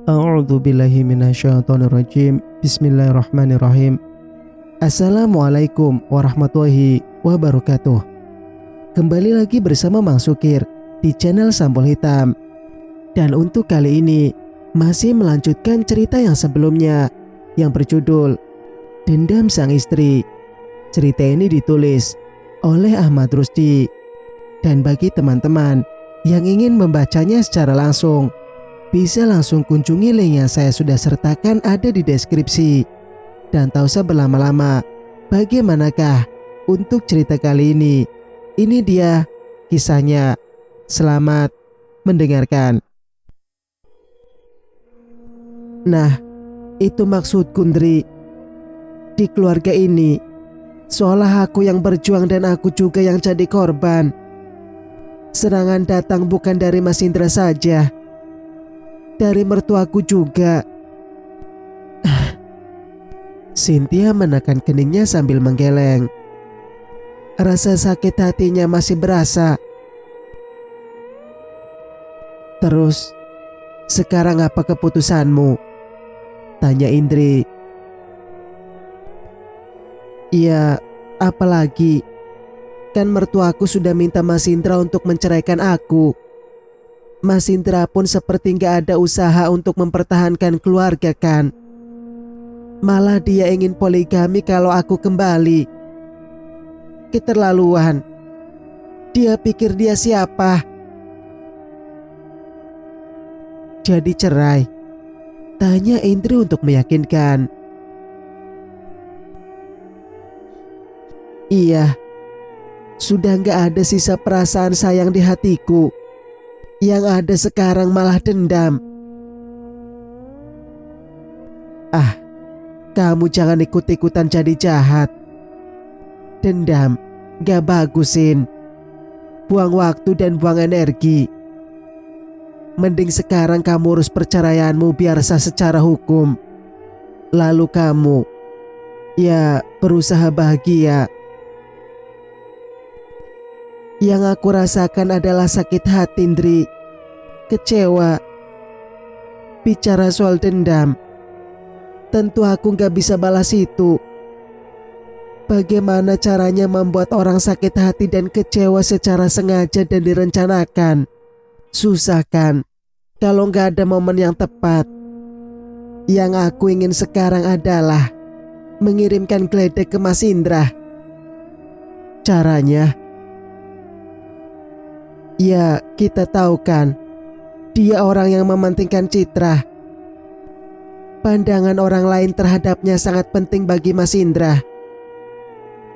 A'udzu billahi minasyaitonir rajim. Bismillahirrahmanirrahim. Assalamualaikum warahmatullahi wabarakatuh. Kembali lagi bersama Mang Sukir di channel Sampul Hitam. Dan untuk kali ini masih melanjutkan cerita yang sebelumnya yang berjudul Dendam Sang Istri. Cerita ini ditulis oleh Ahmad Rusdi. Dan bagi teman-teman yang ingin membacanya secara langsung, bisa langsung kunjungi link yang saya sudah sertakan ada di deskripsi. Dan tak usah berlama-lama, bagaimanakah untuk cerita kali ini? Ini dia kisahnya. Selamat mendengarkan. Nah, itu maksud Kundri. Di keluarga ini, seolah aku yang berjuang dan aku juga yang jadi korban. Serangan datang bukan dari Mas Indra saja, dari mertuaku juga. Cynthia menekan keningnya sambil menggeleng. Rasa sakit hatinya masih berasa. Terus, sekarang apa keputusanmu? Tanya Indri. Iya, apalagi? Kan mertuaku sudah minta Mas Indra untuk menceraikan aku. Mas Indra pun seperti gak ada usaha untuk mempertahankan keluarga kan. Malah dia ingin poligami kalau aku kembali. Keterlaluan. Dia pikir dia siapa? Jadi cerai? Tanya Indri untuk meyakinkan. Iya. Sudah gak ada sisa perasaan sayang di hatiku. Yang ada sekarang malah dendam. Ah, kamu jangan ikut-ikutan jadi jahat. Dendam gak bagusin. Buang waktu dan buang energi. Mending sekarang kamu urus perceraianmu biar sah secara hukum. Lalu kamu, ya, berusaha bahagia. Yang aku rasakan adalah sakit hati, Indri. Kecewa. Bicara soal dendam, tentu aku gak bisa balas itu. Bagaimana caranya membuat orang sakit hati dan kecewa secara sengaja dan direncanakan? Susah kan, kalau gak ada momen yang tepat. Yang aku ingin sekarang adalah mengirimkan geledek ke Mas Indra. Caranya? Ya, kita tahu kan, dia orang yang mementingkan citra. Pandangan orang lain terhadapnya sangat penting bagi Mas Indra.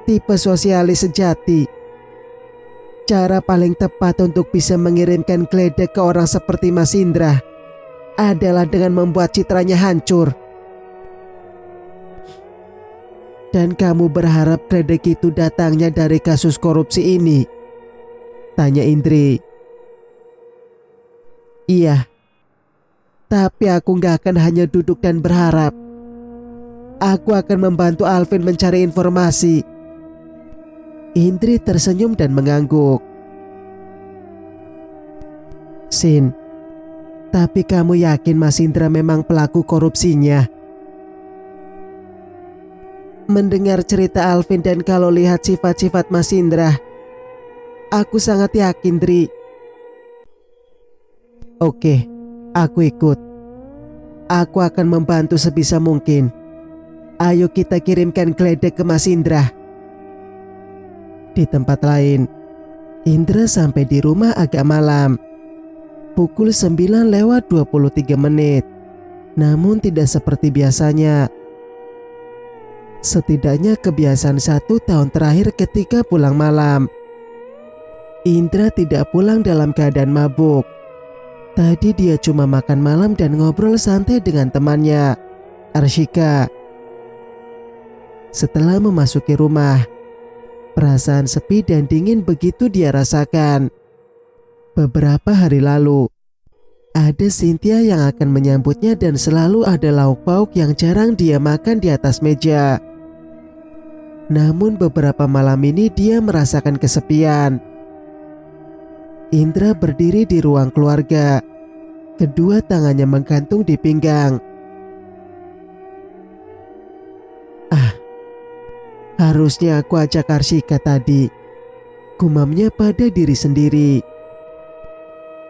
Tipe sosialis sejati. Cara paling tepat untuk bisa mengirimkan geledek ke orang seperti Mas Indra adalah dengan membuat citranya hancur. Dan kamu berharap geledek itu datangnya dari kasus korupsi ini? Tanya Indri. Iya. Tapi aku gak akan hanya duduk dan berharap. Aku akan membantu Alvin mencari informasi. Indri tersenyum dan mengangguk. Sin, tapi kamu yakin Mas Indra memang pelaku korupsinya? Mendengar cerita Alvin dan kalau lihat sifat-sifat Mas Indra, aku sangat yakin, Dri. Oke, aku ikut. Aku akan membantu sebisa mungkin. Ayo kita kirimkan geledek ke Mas Indra. Di tempat lain, Indra sampai di rumah agak malam. Pukul 9:23. Namun tidak seperti biasanya. Setidaknya kebiasaan 1 tahun terakhir ketika pulang malam, Indra tidak pulang dalam keadaan mabuk. Tadi dia cuma makan malam dan ngobrol santai dengan temannya, Arshika. Setelah memasuki rumah, perasaan sepi dan dingin begitu dia rasakan. Beberapa hari lalu, ada Cynthia yang akan menyambutnya dan selalu ada lauk pauk yang jarang dia makan di atas meja. Namun beberapa malam ini dia merasakan kesepian. Indra berdiri di ruang keluarga. Kedua tangannya menggantung di pinggang. Harusnya aku ajak Arshika tadi, gumamnya pada diri sendiri.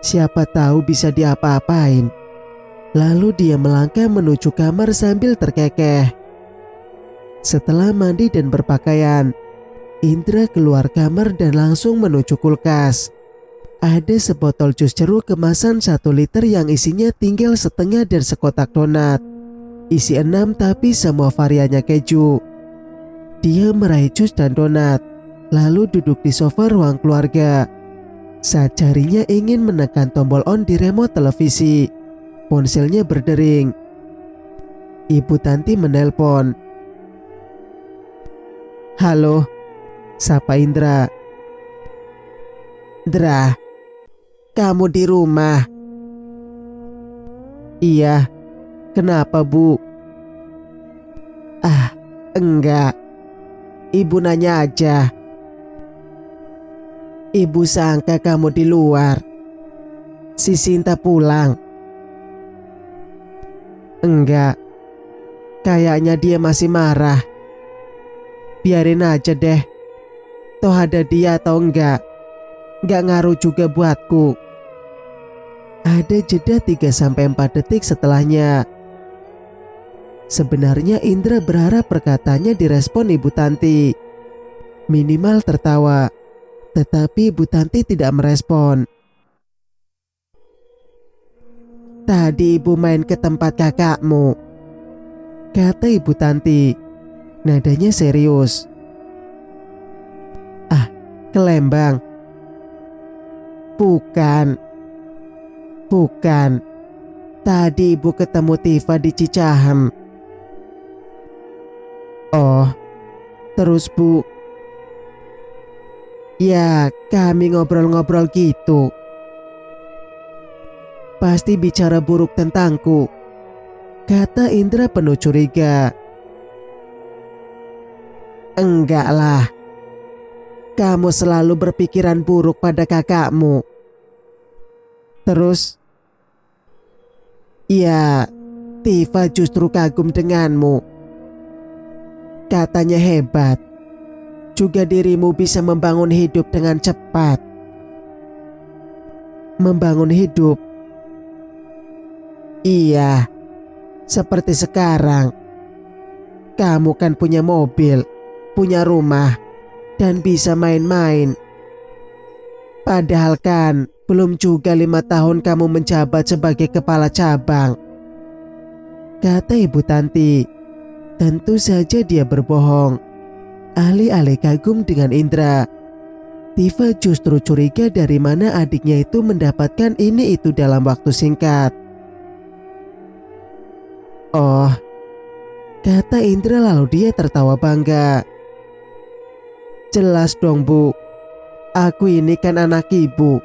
Siapa tahu bisa diapa-apain. Lalu dia melangkah menuju kamar sambil terkekeh. Setelah mandi dan berpakaian, Indra keluar kamar dan langsung menuju kulkas. Ada sebotol jus jeruk kemasan 1 liter yang isinya tinggal setengah dan sekotak donat. Isi 6 tapi semua variannya keju. Dia meraih jus dan donat, lalu duduk di sofa ruang keluarga. Saat jarinya ingin menekan tombol on di remote televisi, ponselnya berdering. Ibu Tanti menelpon. "Halo," sapa Indra. "Dra, kamu di rumah?" "Iya, kenapa Bu?" Enggak, Ibu nanya aja." "Ibu sangka kamu di luar. Si Sinta pulang?" "Enggak, kayaknya dia masih marah. Biarin aja deh, toh ada dia atau enggak ngaruh juga buatku." Ada jeda 3-4 detik setelahnya. Sebenarnya Indra berharap perkataannya direspon Ibu Tanti, minimal tertawa. Tetapi Ibu Tanti tidak merespon. "Tadi Ibu main ke tempat kakakmu," kata Ibu Tanti, nadanya serius. "Ke Lembang?" Bukan. Tadi Ibu ketemu Tifa di Cicahem." "Oh, terus Bu?" "Ya, kami ngobrol-ngobrol gitu. Pasti bicara buruk tentangku," kata Indra penuh curiga. "Enggak lah. Kamu selalu berpikiran buruk pada kakakmu." "Terus?" "Ya, Tifa justru kagum denganmu. Katanya hebat. Juga dirimu bisa membangun hidup dengan cepat." "Membangun hidup?" "Iya, seperti sekarang. Kamu kan punya mobil, punya rumah, dan bisa main-main. Padahal kan belum juga 5 tahun kamu menjabat sebagai kepala cabang," kata Ibu Tanti. Tentu saja dia berbohong. Alih-alih kagum dengan Indra, Tifa justru curiga dari mana adiknya itu mendapatkan ini itu dalam waktu singkat. "Oh," kata Indra lalu dia tertawa bangga. "Jelas dong Bu, aku ini kan anak Ibu.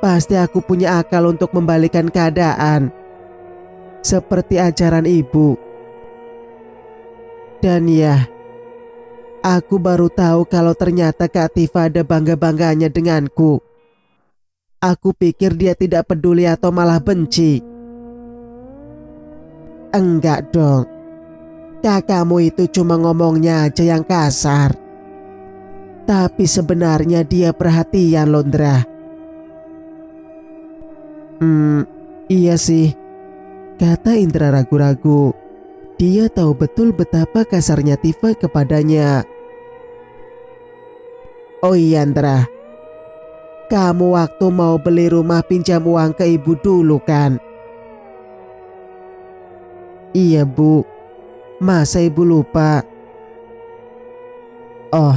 Pasti aku punya akal untuk membalikan keadaan. Seperti ajaran Ibu. Dan ya, aku baru tahu kalau ternyata Kak Tifa ada bangga-bangganya denganku. Aku pikir dia tidak peduli atau malah benci." "Enggak dong. Kakakmu itu cuma ngomongnya aja yang kasar. Tapi sebenarnya dia perhatian loh, Ndra." Iya sih," kata Indra ragu-ragu. Dia tahu betul betapa kasarnya Tifa kepadanya. "Oh iya Ndra, kamu waktu mau beli rumah pinjam uang ke Ibu dulu kan?" "Iya Bu, masa Ibu lupa?" "Oh,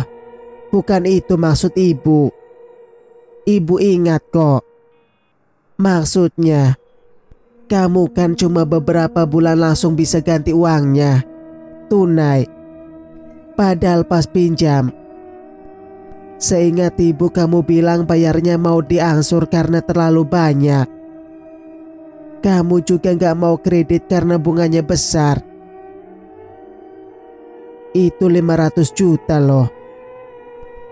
bukan itu maksud Ibu. Ibu ingat kok. Maksudnya, kamu kan cuma beberapa bulan langsung bisa ganti uangnya tunai. Padahal pas pinjam, seingat Ibu kamu bilang bayarnya mau diangsur karena terlalu banyak. Kamu juga gak mau kredit karena bunganya besar. Itu 500 juta loh.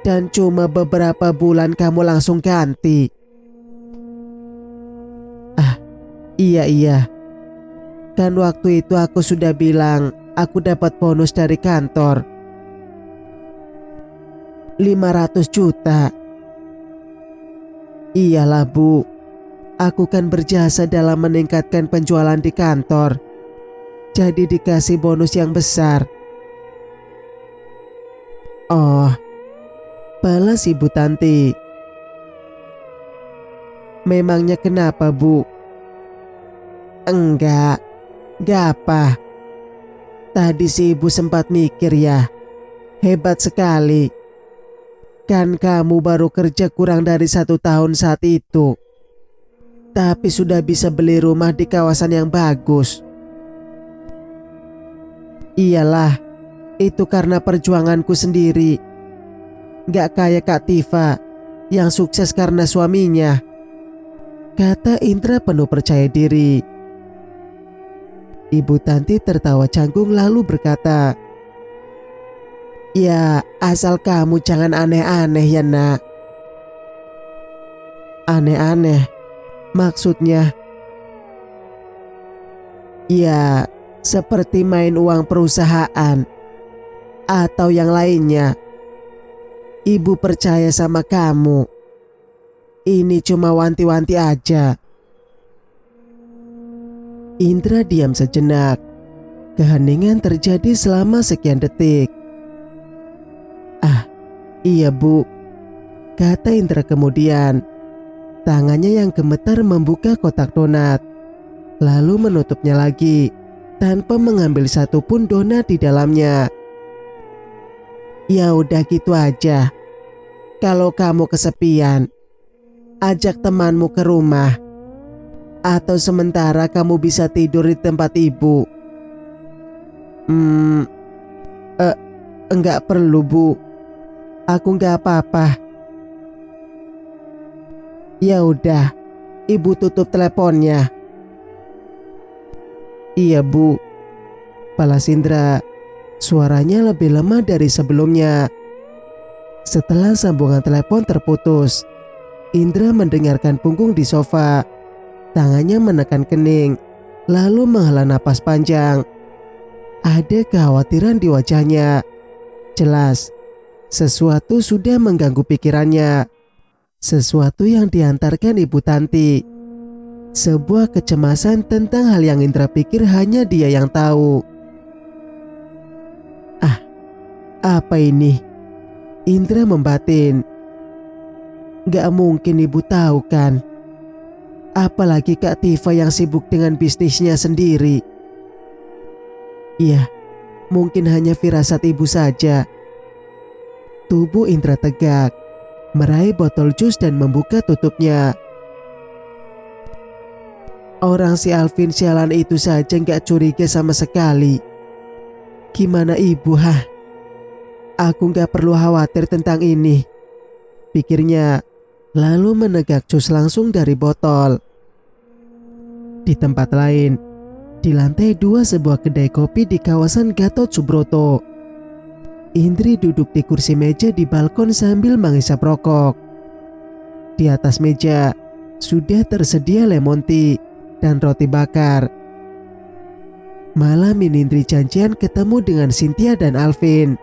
Dan cuma beberapa bulan kamu langsung ganti." Iya. Kan waktu itu aku sudah bilang aku dapat bonus dari kantor. 500 juta. Iyalah Bu, aku kan berjasa dalam meningkatkan penjualan di kantor. Jadi dikasih bonus yang besar. Oh, balas Ibu Tanti. Memangnya kenapa Bu? Enggak apa. Tadi si Ibu sempat mikir ya. Hebat sekali. Kan kamu baru kerja kurang dari 1 tahun saat itu. Tapi sudah bisa beli rumah di kawasan yang bagus. Iyalah, itu karena perjuanganku sendiri. Gak kayak Kak Tifa yang sukses karena suaminya, kata Indra penuh percaya diri. Ibu Tanti tertawa canggung lalu berkata, ya asal kamu jangan aneh-aneh ya nak. Aneh-aneh? Maksudnya? Ya seperti main uang perusahaan atau yang lainnya. Ibu percaya sama kamu. Ini cuma wanti-wanti aja. Indra diam sejenak. Keheningan terjadi selama sekian detik. Ah, iya Bu, kata Indra kemudian. Tangannya yang gemetar membuka kotak donat, lalu menutupnya lagi tanpa mengambil satupun donat di dalamnya. Ya udah gitu aja. Kalau kamu kesepian, ajak temanmu ke rumah. Atau sementara kamu bisa tidur di tempat Ibu. Enggak perlu Bu. Aku enggak apa-apa. Ya udah, Ibu tutup teleponnya. Iya Bu, balas Indra. Suaranya lebih lemah dari sebelumnya. Setelah sambungan telepon terputus, Indra mendengarkan punggung di sofa. Tangannya menekan kening, lalu menghela napas panjang. Ada kekhawatiran di wajahnya. Jelas, sesuatu sudah mengganggu pikirannya. Sesuatu yang diantarkan Ibu Tanti. Sebuah kecemasan tentang hal yang Indra pikir hanya dia yang tahu. Ah, apa ini? Indra membatin. Gak mungkin Ibu tahu kan? Apalagi Kak Tifa yang sibuk dengan bisnisnya sendiri. Iya, mungkin hanya firasat Ibu saja. Tubuh Indra tegak, meraih botol jus dan membuka tutupnya. Orang si Alvin sialan itu saja gak curiga sama sekali. Gimana Ibu Aku gak perlu khawatir tentang ini, pikirnya, lalu menegak jus langsung dari botol. Di tempat lain, di lantai 2 sebuah kedai kopi di kawasan Gatot Subroto. Indri duduk di kursi meja di balkon sambil menghisap rokok. Di atas meja sudah tersedia lemon tea dan roti bakar. Malam ini Indri janjian ketemu dengan Cynthia dan Alvin.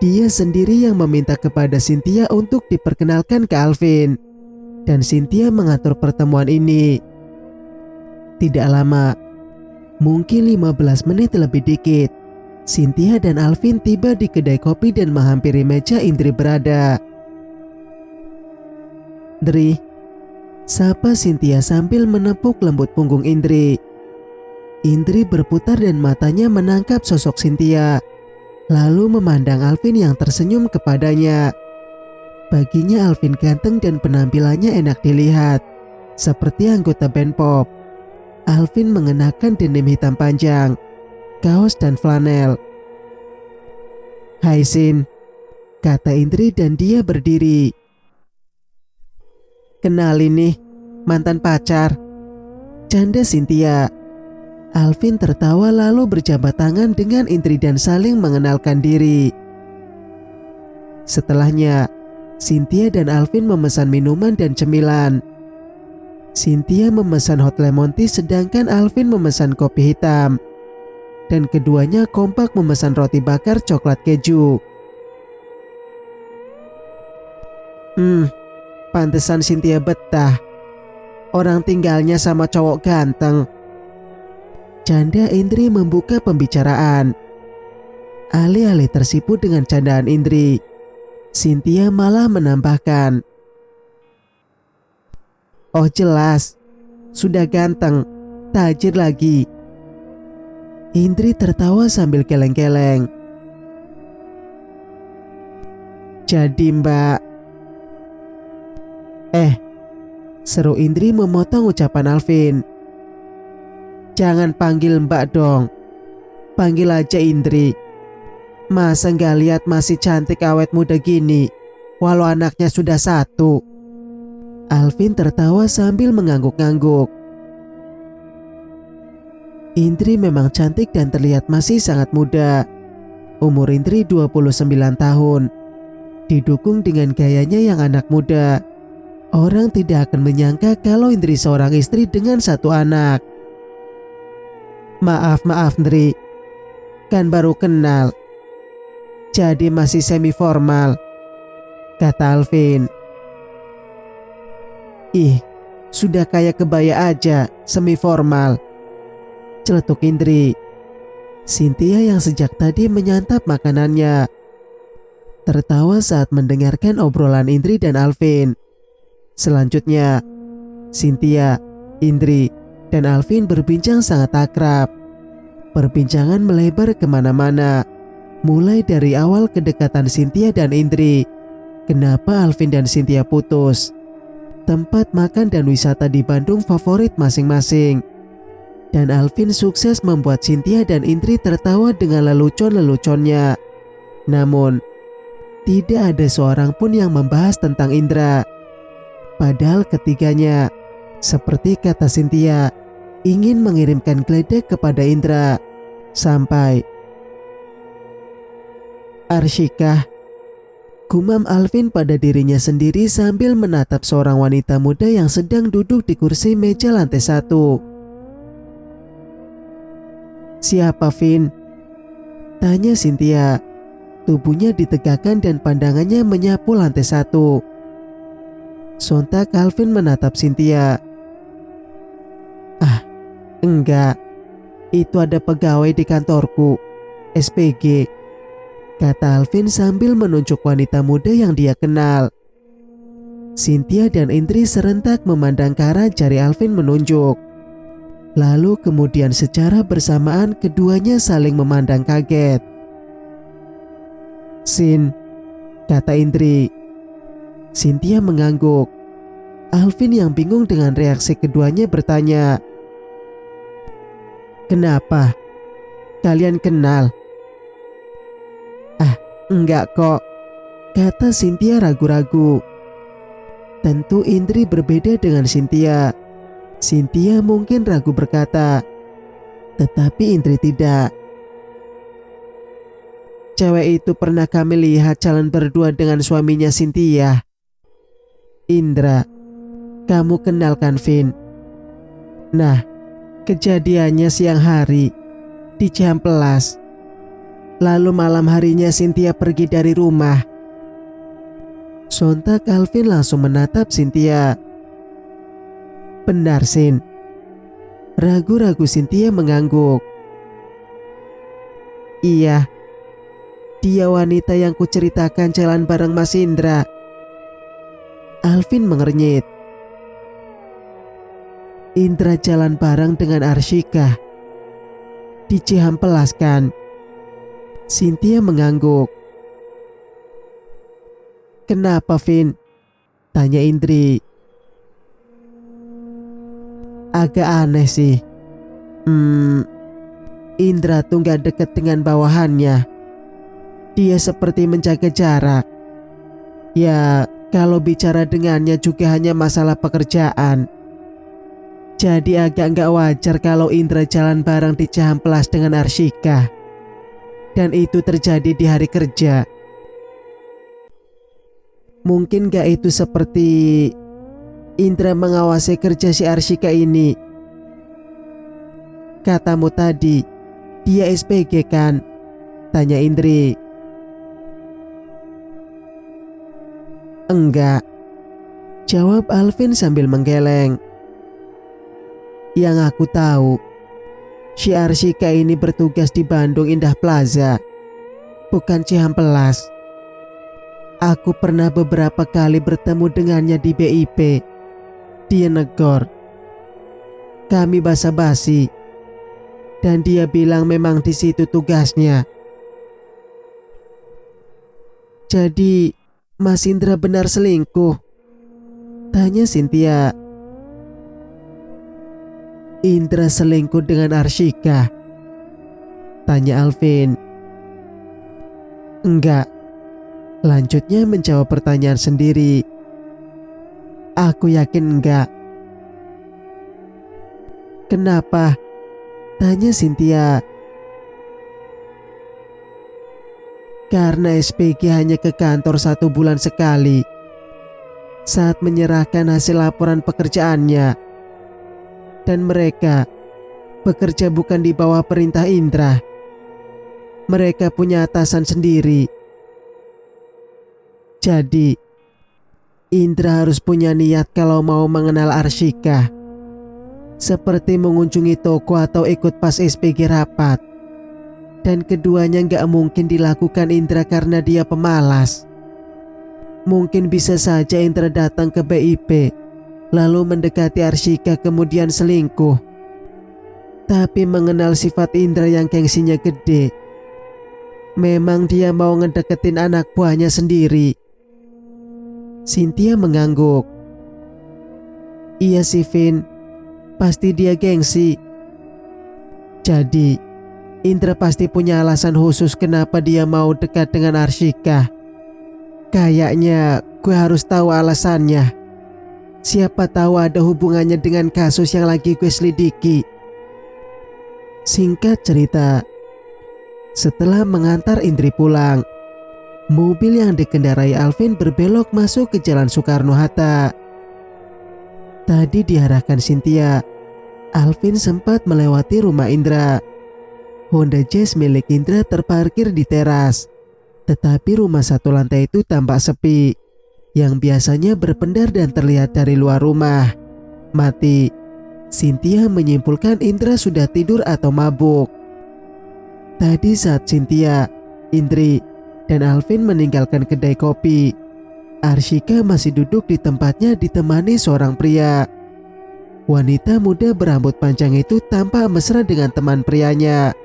Dia sendiri yang meminta kepada Cynthia untuk diperkenalkan ke Alvin, dan Cynthia mengatur pertemuan ini. Tidak lama, mungkin 15 menit lebih dikit, Cynthia dan Alvin tiba di kedai kopi dan menghampiri meja Indri berada. Dri, sapa Cynthia sambil menepuk lembut punggung Indri. Indri berputar dan matanya menangkap sosok Cynthia, lalu memandang Alvin yang tersenyum kepadanya. Baginya Alvin ganteng dan penampilannya enak dilihat, seperti anggota band pop. Alvin mengenakan denim hitam panjang, kaos dan flanel. Hai Sin, kata Indri dan dia berdiri. Kenalin nih, mantan pacar, canda Cynthia. Alvin tertawa lalu berjabat tangan dengan Indri dan saling mengenalkan diri. Setelahnya, Cynthia dan Alvin memesan minuman dan cemilan. Cynthia memesan hot lemon tea sedangkan Alvin memesan kopi hitam. Dan keduanya kompak memesan roti bakar coklat keju. Pantesan Cynthia betah. Orang tinggalnya sama cowok ganteng. Canda Indri membuka pembicaraan. Alih-alih tersipu dengan candaan Indri, Cynthia malah menambahkan, "Oh jelas, sudah ganteng, tajir lagi." Indri tertawa sambil geleng-geleng. "Jadi mbak..." Seru Indri memotong ucapan Alvin. "Jangan panggil mbak dong, panggil aja Indri. Masa nggak lihat masih cantik awet muda gini, walau anaknya sudah 1. Alvin tertawa sambil mengangguk-angguk. Indri memang cantik dan terlihat masih sangat muda. Umur Indri 29 tahun. Didukung dengan gayanya yang anak muda, orang tidak akan menyangka kalau Indri seorang istri dengan 1 anak. Maaf Indri, kan baru kenal, jadi masih semi formal," kata Alvin. "Ih, sudah kayak kebaya aja, semi formal," celetuk Indri. Cynthia yang sejak tadi menyantap makanannya tertawa saat mendengarkan obrolan Indri dan Alvin. Selanjutnya, Cynthia, Indri, dan Alvin berbincang sangat akrab. Perbincangan melebar kemana-mana, mulai dari awal kedekatan Cynthia dan Indri, kenapa Alvin dan Cynthia putus, tempat makan dan wisata di Bandung favorit masing-masing. Dan Alvin sukses membuat Cynthia dan Indri tertawa dengan lelucon-leluconnya. Namun, tidak ada seorang pun yang membahas tentang Indra. Padahal ketiganya, seperti kata Cynthia, ingin mengirimkan geledek kepada Indra. Sampai "Arshika," gumam Alvin pada dirinya sendiri sambil menatap seorang wanita muda yang sedang duduk di kursi meja lantai 1. "Siapa, Vin?" tanya Cynthia. Tubuhnya ditegakkan dan pandangannya menyapu lantai 1. Sontak Alvin menatap Cynthia. "Ah, enggak. Itu ada pegawai di kantorku, SPG," kata Alvin sambil menunjuk wanita muda yang dia kenal. Cynthia dan Indri serentak memandang ke arah jari Alvin menunjuk. Lalu kemudian secara bersamaan keduanya saling memandang kaget. "Sin," kata Indri. Cynthia mengangguk. Alvin yang bingung dengan reaksi keduanya bertanya, "Kenapa? Kalian kenal?" "Ah, enggak kok," kata Cynthia ragu-ragu. Tentu Indri berbeda dengan Cynthia. Cynthia mungkin ragu berkata, tetapi Indri tidak. "Cewek itu pernah kami lihat jalan berdua dengan suaminya Cynthia." "Indra, kamu kenal kan Vin?" "Nah, kejadiannya siang hari di Cihampelas. Lalu malam harinya Cynthia pergi dari rumah." Sontak Alvin langsung menatap Cynthia. "Benar, Sin?" Ragu-ragu Cynthia mengangguk. "Iya, dia wanita yang kuceritakan jalan bareng Mas Indra." Alvin mengernyit. "Indra jalan bareng dengan Arshika di Cihampelas kan?" Cynthia mengangguk. "Kenapa, Vin?" tanya Indri. "Agak aneh sih. Indra tuh gak deket dengan bawahannya. Dia seperti menjaga jarak. Ya, kalau bicara dengannya juga hanya masalah pekerjaan. Jadi agak gak wajar kalau Indra jalan bareng di Cihampelas dengan Arshika. Dan itu terjadi di hari kerja. Mungkin gak itu seperti..." Indra mengawasi kerja si Arshika ini. Katamu tadi, dia SPG kan? Tanya Indri. Enggak, jawab Alvin sambil menggeleng. Yang aku tahu, si Arshika ini bertugas di Bandung Indah Plaza, bukan Cihampelas. Aku pernah beberapa kali bertemu dengannya di BIP. Dia negor. Kami basa-basi, dan dia bilang memang di situ tugasnya. Jadi, Mas Indra benar selingkuh? Tanya Cynthia. Indra selingkuh dengan Arshika? Tanya Alvin. Enggak. Lanjutnya menjawab pertanyaan sendiri. Aku yakin enggak. Kenapa? Tanya Cynthia. Karena SPG hanya ke kantor 1 bulan sekali saat menyerahkan hasil laporan pekerjaannya. Dan mereka bekerja bukan di bawah perintah Indra. Mereka punya atasan sendiri. Jadi, Indra harus punya niat kalau mau mengenal Arshika. Seperti mengunjungi toko atau ikut pas SPG rapat. Dan keduanya gak mungkin dilakukan Indra karena dia pemalas. Mungkin bisa saja Indra datang ke BIP, lalu mendekati Arshika kemudian selingkuh. Tapi mengenal sifat Indra yang gengsinya gede, memang dia mau ngedeketin anak buahnya sendiri. Cynthia mengangguk. Iya sih Vin, pasti dia gengsi. Jadi Indra pasti punya alasan khusus kenapa dia mau dekat dengan Arshika. Kayaknya gue harus tahu alasannya. Siapa tahu ada hubungannya dengan kasus yang lagi gue selidiki. Singkat cerita, setelah mengantar Indri pulang, mobil yang dikendarai Alvin berbelok masuk ke Jalan Soekarno-Hatta. Tadi diarahkan Cynthia, Alvin sempat melewati rumah Indra. Honda Jazz milik Indra terparkir di teras. Tetapi rumah 1 lantai itu tampak sepi, yang biasanya berpendar dan terlihat dari luar rumah mati. Cynthia menyimpulkan Indra sudah tidur atau mabuk. Tadi saat Cynthia, Indri, dan Alvin meninggalkan kedai kopi, Arshika masih duduk di tempatnya ditemani seorang pria. Wanita muda berambut panjang itu tampak mesra dengan teman prianya.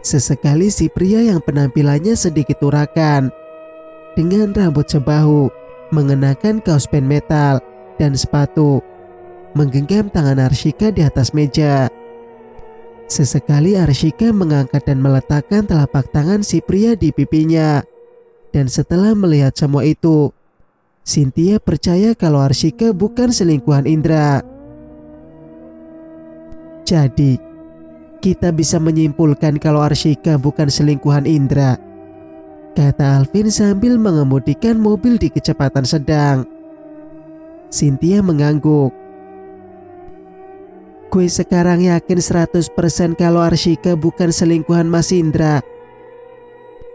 Sesekali si pria yang penampilannya sedikit urakan, dengan rambut sebahu, mengenakan kaos pen metal dan sepatu, menggenggam tangan Arshika di atas meja. Sesekali Arshika mengangkat dan meletakkan telapak tangan si pria di pipinya. Dan setelah melihat semua itu, Cynthia percaya kalau Arshika bukan selingkuhan Indra. Jadi, kita bisa menyimpulkan kalau Arshika bukan selingkuhan Indra, kata Alvin sambil mengemudikan mobil di kecepatan sedang. Cynthia mengangguk. Gue sekarang yakin 100% kalau Arshika bukan selingkuhan Mas Indra.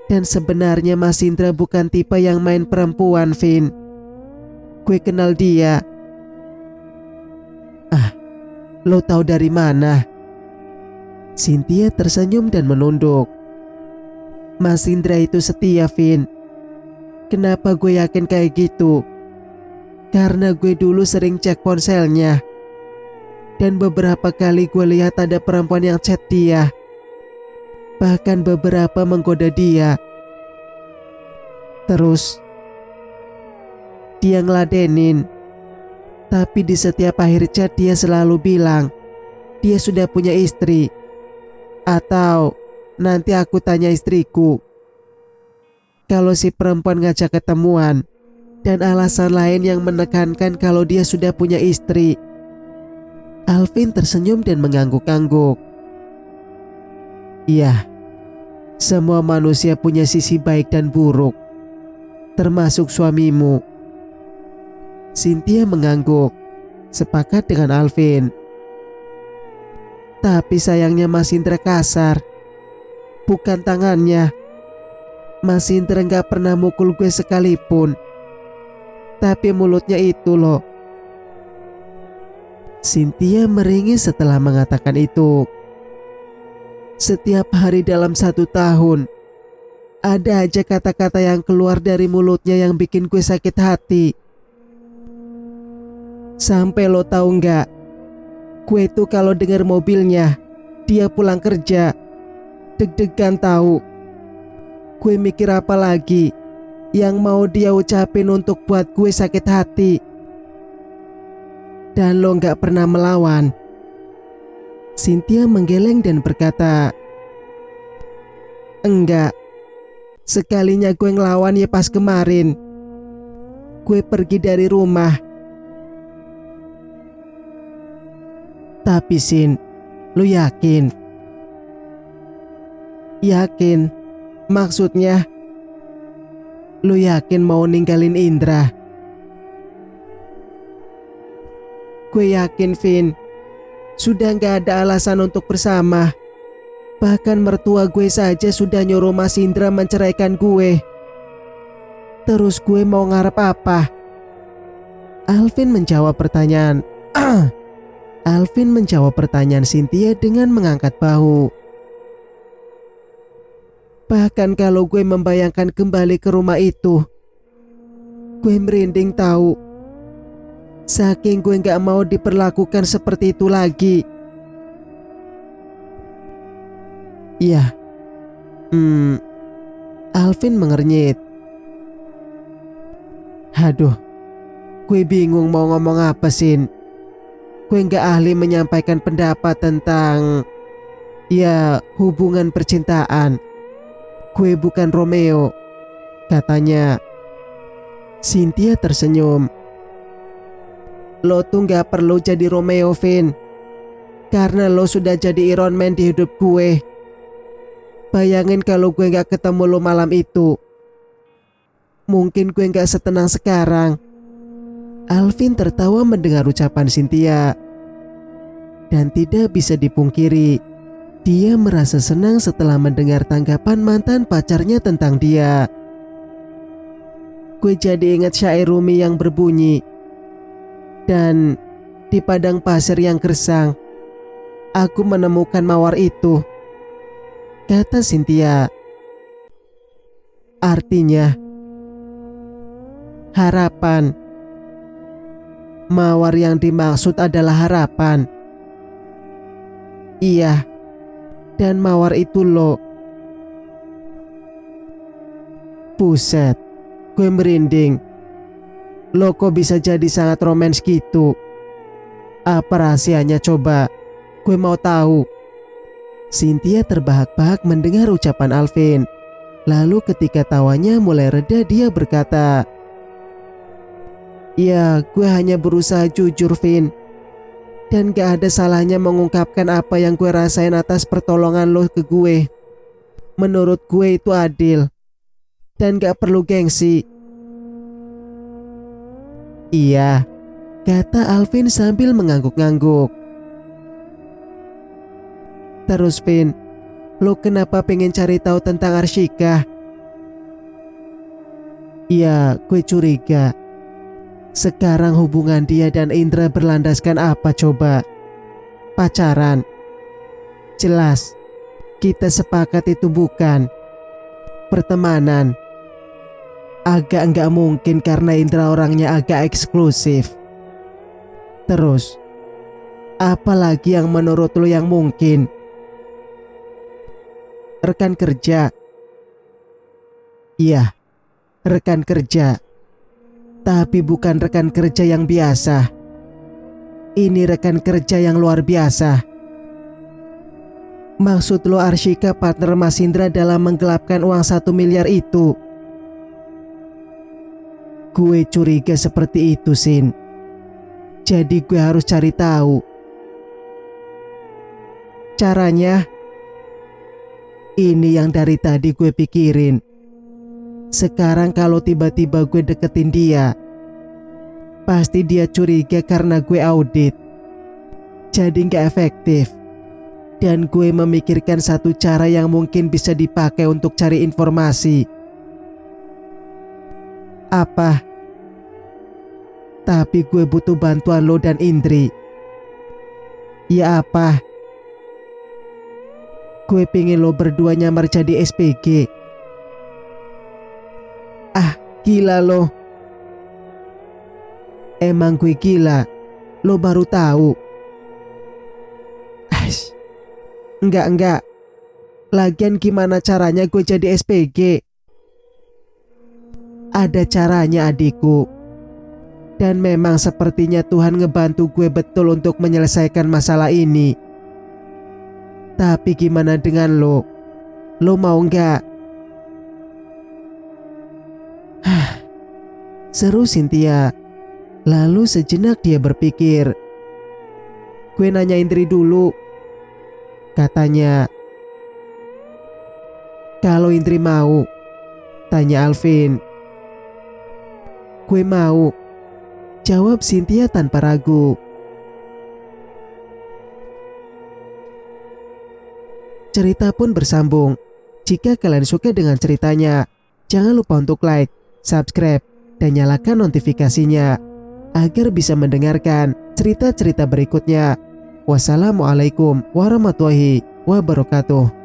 Dan sebenarnya Mas Indra bukan tipe yang main perempuan, Vin. Gue kenal dia. Ah, lo tahu dari mana? Cynthia tersenyum dan menunduk. Mas Indra itu setia, Vin. Kenapa gue yakin kayak gitu? Karena gue dulu sering cek ponselnya. Dan beberapa kali gue lihat ada perempuan yang chat dia. Bahkan beberapa menggoda dia. Terus dia ngeladenin. Tapi di setiap akhir chat dia selalu bilang dia sudah punya istri. Atau nanti aku tanya istriku. Kalau si perempuan ngajak ketemuan, dan alasan lain yang menekankan kalau dia sudah punya istri. Alvin tersenyum dan mengangguk-angguk. Iya, semua manusia punya sisi baik dan buruk, termasuk suamimu. Cynthia mengangguk, sepakat dengan Alvin. Tapi sayangnya Mas Indra kasar. Bukan tangannya. Mas Indra gak pernah mukul gue sekalipun. Tapi mulutnya itu loh. Cynthia meringis setelah mengatakan itu. Setiap hari dalam 1 tahun, ada aja kata-kata yang keluar dari mulutnya yang bikin gue sakit hati. Sampai lo tahu nggak, gue tuh kalau dengar mobilnya dia pulang kerja, deg-degan tahu. Gue mikir apa lagi yang mau dia ucapin untuk buat gue sakit hati. Dan lo nggak pernah melawan. Cynthia menggeleng dan berkata, enggak. Sekalinya gue ngelawan ya pas kemarin. Gue pergi dari rumah. Tapi Sin, lu yakin? Yakin? Maksudnya, lu yakin mau ninggalin Indra? Gue yakin, Vin. Sudah gak ada alasan untuk bersama. Bahkan mertua gue saja sudah nyuruh Mas Indra menceraikan gue. Terus gue mau ngarep apa? Alvin menjawab pertanyaan Cynthia dengan mengangkat bahu. Bahkan kalau gue membayangkan kembali ke rumah itu, gue merinding tahu. Saking gue gak mau diperlakukan seperti itu lagi. Iya. Alvin mengernyit. Aduh, gue bingung mau ngomong apa, Sin. Gue gak ahli menyampaikan pendapat tentang, ya, hubungan percintaan. Gue bukan Romeo, katanya. Cynthia tersenyum. Lo tuh gak perlu jadi Romeo, Vin. Karena lo sudah jadi Iron Man di hidup gue. Bayangin kalau gue gak ketemu lo malam itu. Mungkin gue gak setenang sekarang. Alvin tertawa mendengar ucapan Cynthia. Dan tidak bisa dipungkiri, dia merasa senang setelah mendengar tanggapan mantan pacarnya tentang dia. Gue jadi ingat syair Rumi yang berbunyi, dan di padang pasir yang gersang, aku menemukan mawar itu, kata Cynthia. Artinya, harapan. Mawar yang dimaksud adalah harapan. Iya, dan mawar itu lo. Buset, gue merinding. Lo kok bisa jadi sangat romans gitu? Apa rahasianya coba? Gue mau tahu. Cynthia terbahak-bahak mendengar ucapan Alvin. Lalu ketika tawanya mulai reda, dia berkata, ya, gue hanya berusaha jujur, Vin. Dan gak ada salahnya mengungkapkan apa yang gue rasain atas pertolongan lo ke gue. Menurut gue itu adil. Dan gak perlu gengsi. Iya, kata Alvin sambil mengangguk-ngangguk. Terus Vin, lo kenapa pengen cari tahu tentang Arshika? Ya, gue curiga. Sekarang hubungan dia dan Indra berlandaskan apa coba? Pacaran? Jelas, kita sepakat itu bukan. Pertemanan? Agak nggak mungkin karena Indra orangnya agak eksklusif. Terus, apa lagi yang menurut lo yang mungkin? Rekan kerja? Iya, rekan kerja. Tapi bukan rekan kerja yang biasa. Ini rekan kerja yang luar biasa. Maksud lo Arshika partner Mas Indra dalam menggelapkan uang 1 miliar itu? Gue curiga seperti itu, Sin. Jadi gue harus cari tahu. Caranya? Ini yang dari tadi gue pikirin. Sekarang kalau tiba-tiba gue deketin dia, Pasti dia curiga karena gue audit, jadi gak efektif. Dan gue memikirkan satu cara yang mungkin bisa dipakai untuk cari informasi. Apa? Tapi gue butuh bantuan lo dan Indri. Ya apa? Gue pingin lo berdua nyamar jadi SPG. Ah, gila lo. Emang gue gila? Lo baru tahu? Enggak. Lagian gimana caranya gue jadi SPG? Ada caranya adikku. Dan memang sepertinya Tuhan ngebantu gue betul untuk menyelesaikan masalah ini. Tapi gimana dengan lo? Lo mau nggak? Seru Cynthia. Lalu sejenak dia berpikir. Gue nanya Indri dulu, katanya. Kalau Indri mau, tanya Alvin. Gue mau, jawab Cynthia tanpa ragu. Cerita pun bersambung. Jika kalian suka dengan ceritanya, jangan lupa untuk like, subscribe, dan nyalakan notifikasinya agar bisa mendengarkan cerita-cerita berikutnya. Wassalamualaikum warahmatullahi wabarakatuh.